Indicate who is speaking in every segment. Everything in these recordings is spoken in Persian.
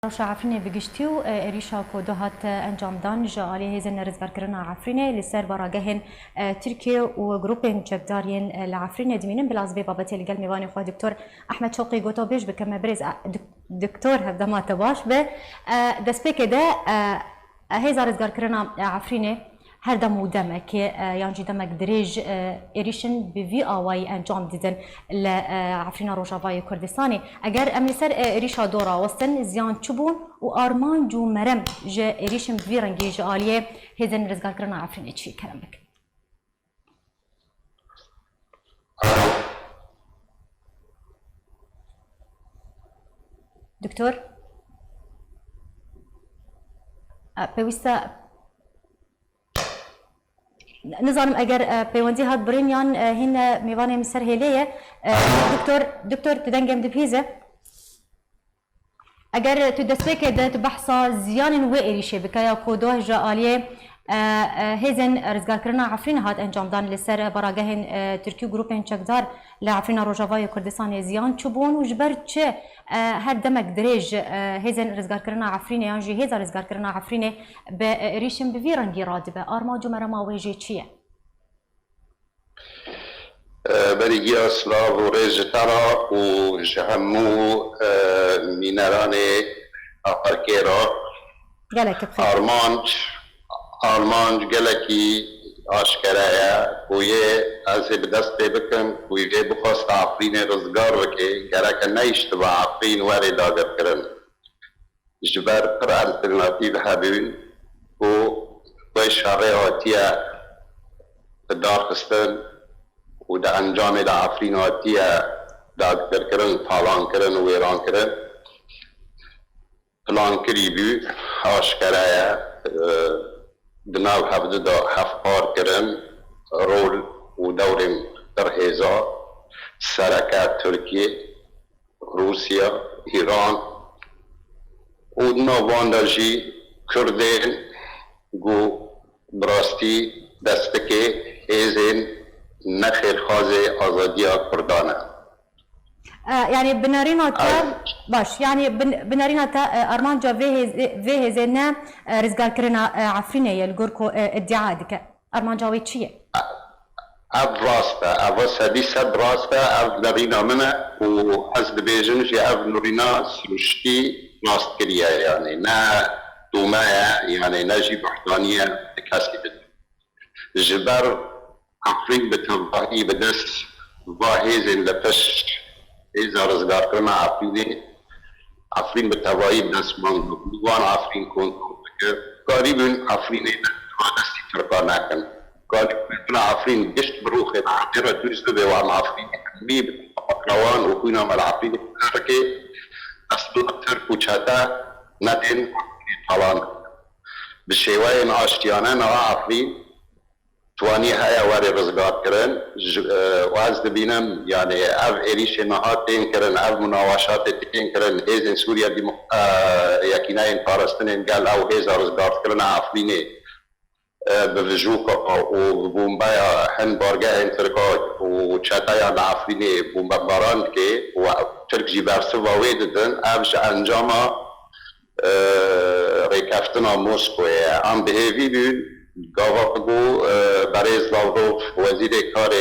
Speaker 1: رشا عفرینه بگشتی و ایریشا کودو هات انجام دان جالی هزن رزگار کرنا عفرینه لسر براگهن ترکیه و گروپین چکدارین لعفرینه دمینن بلاز بی بابتی لگل میوانی خواه دکتور احمد شوقی گوتو بیش بکم برز دکتور هفته ما تباش به دست بکه ده هزار رزگار کرنا عفرینه هر دم و دمه که یعنی دمک دریج ایریشن به وی آوای انجام دیدن لعفرین روجاوای کردستانی اگر امری سر ایریشا دورا وستن زیان چبون و آرمان جو مرم جه ایریشن به وی رنگی جالیه هزن رزگار کرنا عفرین چی کرم بک دکتور پویستا نظام اگر پیوندی هات برین یان هن میوانه مسر هلیه دکتور تدنگم دبیزه اگر تدسبك ده تبحثا زيان و ایریشه بکایا کودوه جالیه هزن رزگار کرنا عفرین هات انجام دان لسر براگهن ترکی گروپین چکدار لعفرین روجاوای کردستان زیان چوبون و جبر چه هر دمک دریج هزن رزگار کرنا عفرین یان جی هزار رزگار کرنا عفرین به ایریشن بوی رنگی رادبه آرما جمرما ویجی چیه؟
Speaker 2: برای اصلاح و رجترا و جهمو مینران آخرکیرا آرمانج گلکی آشکرایه کویه از بدست بکن کویه بخواست عفرین رزگار وکه گرک نیشت و عفرین واری داگر کرن جبر پر الترناتیو هبین و شرعی آتیه دار خستن و دا انجام دا عفرین آتیه داگر کرن پالان کرن و ویران کرن پلان کری بی آشکرایه دناو هفته دا هفکار کرن رول و دورم در هزا سرکت ترکیه روسیا ایران و دناوان دا جی کردین گو براستی دستکه هزین نخیر خوازه آزادی کردانه
Speaker 1: يعني بنارينا تا باش يعني بنارينا تا ارمان جا فيه زينا رزقار كرنا عفرينه يلقوركو ادعاء ديك ارمان جاوي تشيه
Speaker 2: اف راسته اف سدي سد راسته اف نارينا منا وحسب بيجن جي اف نورينا سلوشتي ناست كريا يعني نا دومايا يعني نجي بحثانية كاسي بد جبر عفرين بتنبهي بدس واهيزن لفش إذا رزقار كرنا عفرين بالتوائي بناس مانگو وان عفرين كونتو قريبا عفرين دستي تركانا كن قريبا عفرين قشت بروخي عقيرة تجد بوان عفرين ميب اقروان وكونا مال عفرين تركي أصدو تركو چاتا ندين طالان بالشيوائي ناشتيانا نوا عفرين توانی های واری رزگار کرن و از دبینم یعنی اف ایریش نهاد تین کرن اف مناوشات تین کرن هزین سوریا یکینای پارستن گل او هزار رزگار کرن عفرینه بوجوکا و بومبایا هن بارگاه ترکا و چتایا عفرینه بومباران که و ترک جی برسه و ویددن افش انجاما ریکفتنا موسکوه ام بهیوی بین گاواگو بریز لاوروف وزیر کار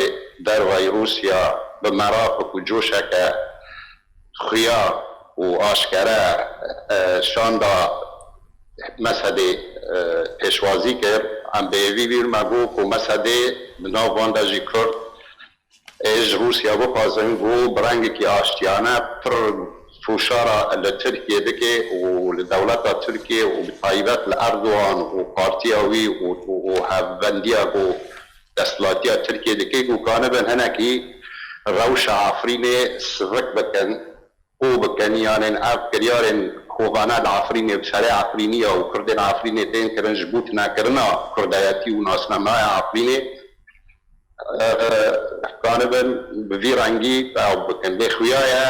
Speaker 2: دروای روسیا به مرافق و جوشک خیا و آشکره شاندا مسئله پیشوازی کرد ام بیوی بیر مگو که مسئله بناو واندجی کرد ایج روسیا بخوازن گو برنگ کی آشتیانه پر فوشارا لتركيا دكي ولدولة تركيا وبطيبات لأردوغان وبارتياوي وهافنديا ودستلاتيا تركيا دكي وكان بن هناكي روشة عفريني سرق بكن وبكن يعني أف كريارن خوغانا العفريني بسريع عفرينية وكردين عفريني تين كرن جبوتنا كرنا كرداياتي وناسنا معي عفريني كانبن بفي رنگي او بكن بخويايا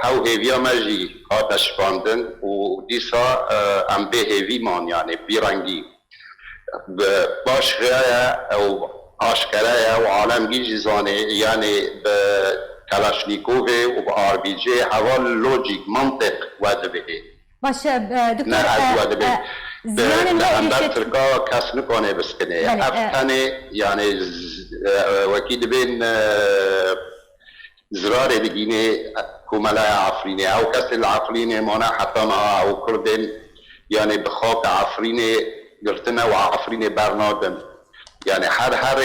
Speaker 2: هاو هيفيا ماجي هاتش فاندن وديسا ام بي هيفي مان يعني بي رنگي باش غيايا او اشكرايا وعالم جي زاني يعني بكلاشنيكوف وبار بي جي حوال لوجيك منطق وادبه
Speaker 1: باش دكتور
Speaker 2: نه از وده
Speaker 1: زیان
Speaker 2: لحمدر ترکا کس نکنه بسکنه افتنه يعني وكيد بين زرار بگینه کوملای عفرینه او کس العفرینه مانا حتی ما او کردن يعني بخاك عفرینه گرتنه و عفرینه برنادن يعني هر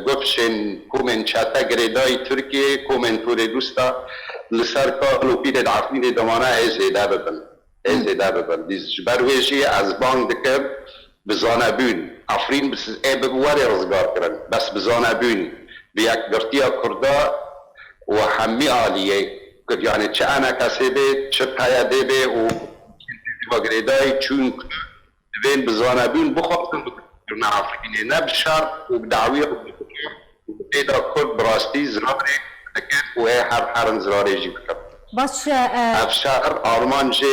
Speaker 2: گفشن کومن چاتا گریدای ترکیه کومن توری دوستا لسر که لوپید عفرینه دمانه ازیده ببن ازیده ببن دیز جبرویشی از بانگ دکر بزانه بون عفرین بس بواری رزگار کرن بس بزانه بون بیاک گرتیا کرده و همی آلیه يعني چه انا کسی به چه پیاده به و وگریدای چون بین بزانه بون بخواستن بکنه عفرینه نه بشار و بدعویه و پیدا کرد براستی زراره دکر و هر زراره جی بکر
Speaker 1: باش
Speaker 2: افشار آرمان جه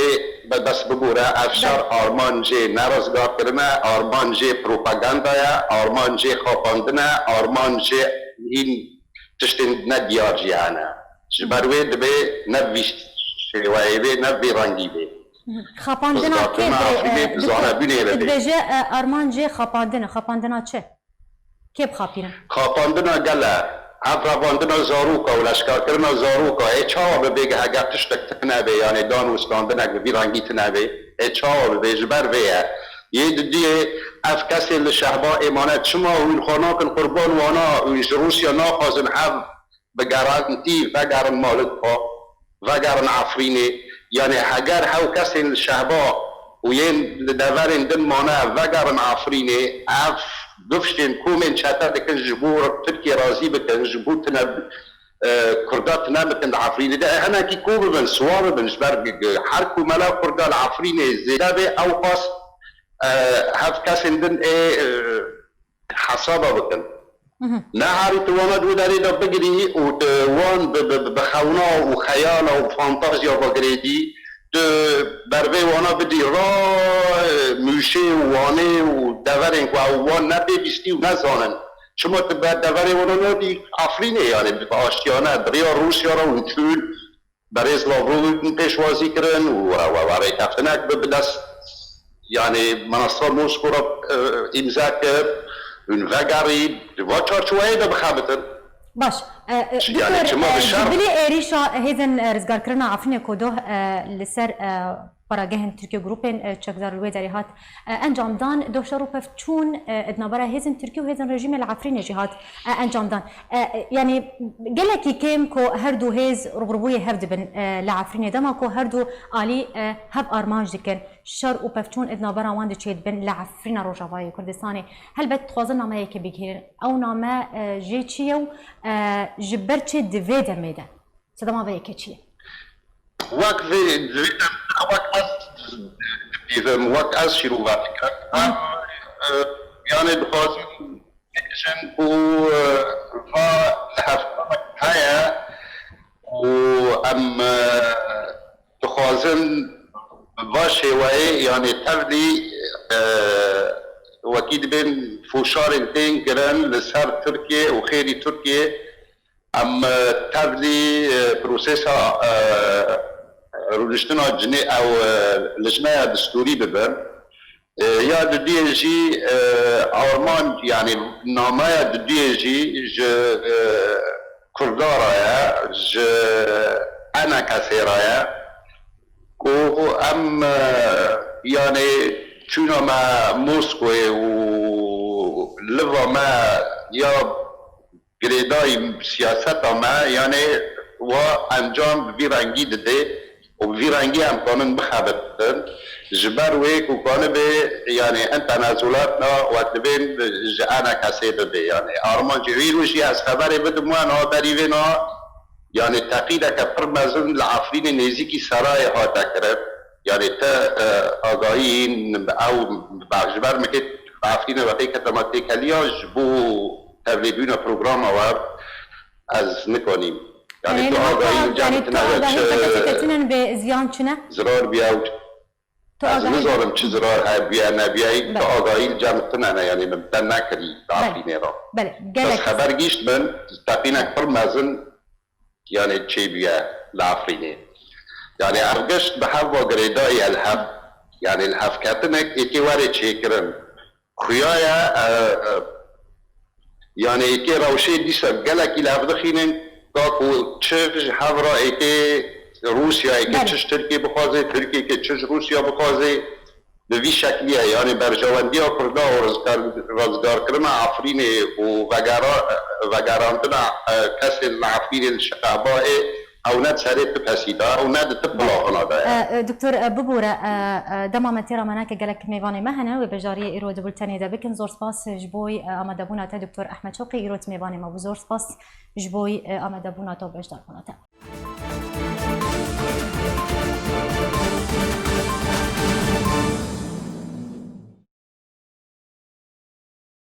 Speaker 2: بس بگوره افشار آرمان جه نرزگار کرنه آرمان جه پروپاگاندایا آرمان جه خواباندنه آرمان جه این تشتین ندیار جیانه جبروی دبی نبیشت شوایی بی نبی رنگی بی
Speaker 1: خاپاندنا که درجه آرمان جه خاپاندنا چه؟ که بخاپینه؟
Speaker 2: خاپاندنا گله افراباندنا زاروکا و لشکار کردنا زاروکا ایچا ببیگه اگر تشتک تنبه یعنی دان وستاندنک بی رنگی تنبه ایچا ببیگه جبر بیه یه دیگه اف کسی لشهبا امانت شما وین خاناکن قربان وانا وین روسیا ناخوازن هم بگرانتی وگرن مالک ها وگرن عفرینه یعنی اگر هاو کسی لشهبا و ین دورین دن مانه وگرن عفرینه اف گفشتین کومن چطور دکن جبور ترکیه رازی بکن جبور تنب کردات نبکن عفرینه ده هنه کی کو ببن سوار ببن جبر هر کوملا کردال عفرینه زیده به او قاس هف کسی دن حسابه بکن نه هاری توانا دو داری دا بگری و وان بخونا و خیال و فانتازیا بگریدی بربه وانا بدی را موشه و وانه و دورین که وان نبی بیستی و نزانن شما دوری وانا نبی عفرینه یعنی به آشتیانه دریا روسیا را و چون برای اسلام رو پیشوازی کرن و برای کفتنک بدست يعني منصة موسكو امضا کرد اون وگری و چارچوبه ده بخابتن
Speaker 1: باش دكتور جبلي ريشا هيزن رزقار كرنا عفني كودو لسر براجهن تركيا جروبين تشكزار الويداري هات انجام دان دو شروب فتشون ادنابرا هيزن تركيا وهيزن رجيم العفرين جهات انجام دان يعني قالك كيم كو هردو هيز ربربوي هفد بن العفرين دما كو هردو علي هب ارمانج دكن شر و پفتون ادنابرا وان دچيد بن العفرين روجاواي كردستاني هل بتخوازن نامه يك بيغير او نامه جيتشيو جبرتش دفيدا ميدا صدما بيك تشي
Speaker 2: وقت دفيدا وقت از شروع فکر يعني بخوازن نشن و هفته هيا و ام بخوازن باشه وای يعني تبدي وكيد بين فوشار الدين جران لسر تركيا وخيري تركيا ام تبدي بروسيسا رولشتنا جني او لجنه دستوري ببن يا دي جي ارمان يعني نامه دي جي كردارا ج انا كثيرا و ام يعني چون ما موسكو و لوا ما یا گریدای سیاست ما يعني و انجام بیرنگی داده و بیرنگی هم کانون بخبتن جبر ويك و کانه به يعني ان تنازلاتنا و تبين انا کسی بده يعني آرمان جویروشی از خبر بدم وانا دریوینا يعني تقییدک پرمزن العفرین نزیکی سرای ها تکرد يعني تا آگاهین او جبر مکت عفرین وقتی کتماتی کلیا جبو تبلیبون پروگرام آور از نکنیم يعني تو آگاهی
Speaker 1: جمعتنا بزیان چنه؟
Speaker 2: زرار بیاوت از نظارم چه زرار های بیا نبیایی تو آگاهی جمعتنا يعني ممتن نکری عفرینه را بس خبر گیشت من تقیینک پرمزن يعني چه بیا لعفرینه يعني ارگشت به هوا گریدای الهف يعني الهف کتنک ایکی واری چیکرن خویایا يعني ایکی روشه دیسا گلکی لفدخینن کاکو چش هورا ایکی روسیا ایکی چش ترکیه بخوازه ترکیه که چش روسیا بخوازه به وی شکلیه یعنی برجواندی ها کرده و رزگار کردن عفرین و وگراندن کسی عفرین الشقاباء او ند سريت بحسيدا او ند تبلا هنا
Speaker 1: دكتور ببورة دما متيرا مناك قالك ميفاني مهنا وبجاري ايرو دبلتاني دا بكن زور سباس جبوي امادابونا تا دكتور احمد شوقي ايروت ميفاني ما بزور سباس جبوي امادابونا تو بجدار